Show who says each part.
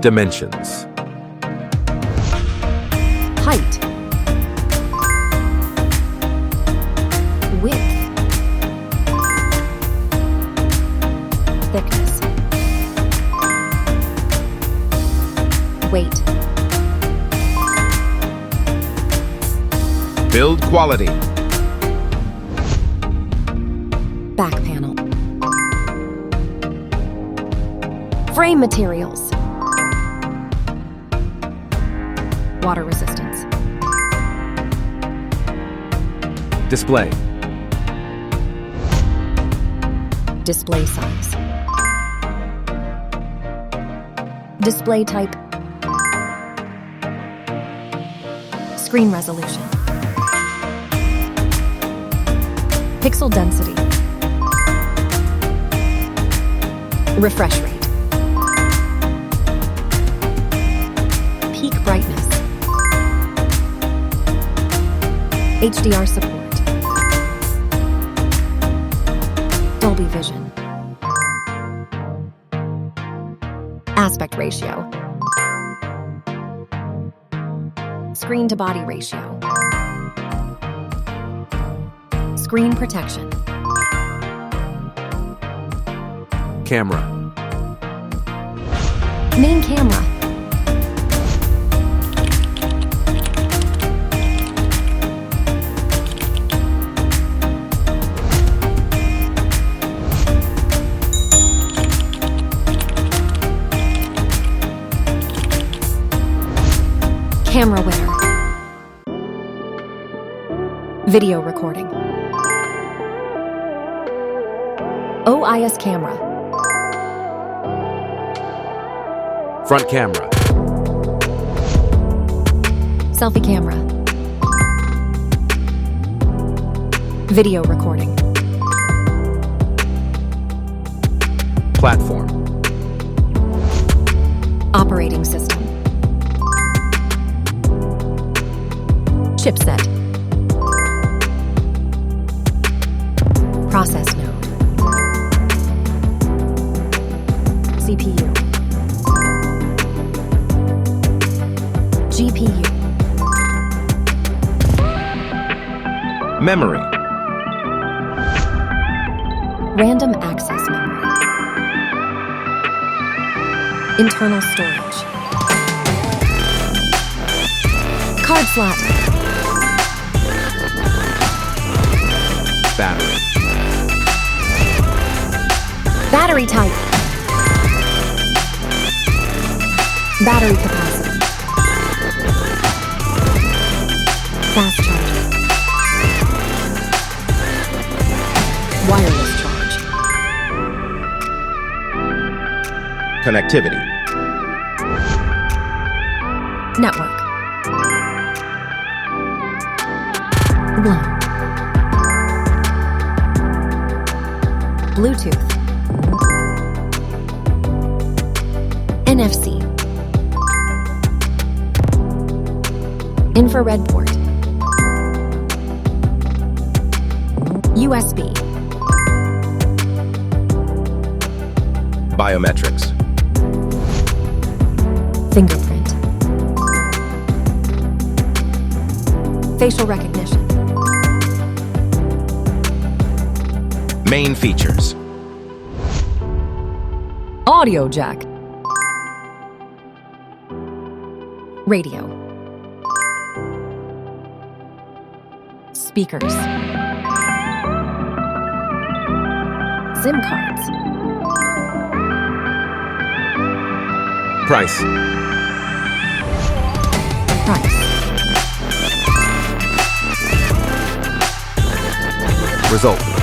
Speaker 1: Dimensions.
Speaker 2: Height. Width. Thickness. Weight.
Speaker 1: Build quality.
Speaker 2: Back panel. Frame materials. Water resistance.
Speaker 1: Display.
Speaker 2: Display size. Display type. Screen resolution. Pixel density. Refresh rate. Peak brightness. HDR support. Dolby Vision. Aspect ratio. Screen to body ratio. Screen protection.
Speaker 1: Camera.
Speaker 2: Main camera. Camera winner. Video recording. OIS camera.
Speaker 1: Front camera.
Speaker 2: Selfie camera. Video recording.
Speaker 1: Platform.
Speaker 2: Operating system. Chipset. Process node. CPU. GPU.
Speaker 1: Memory.
Speaker 2: Random access memory. Internal storage. Card slot.
Speaker 1: Battery.
Speaker 2: Battery type. Battery capacity. Fast charger. Wireless charge.
Speaker 1: Connectivity.
Speaker 2: Network. LAN. Bluetooth. NFC. Infrared port. USB.
Speaker 1: Biometrics.
Speaker 2: Fingerprint. Facial recognition.
Speaker 1: Main features.
Speaker 2: Audio jack. Radio. Speakers. SIM cards.
Speaker 1: Price.
Speaker 2: Price.
Speaker 1: Result.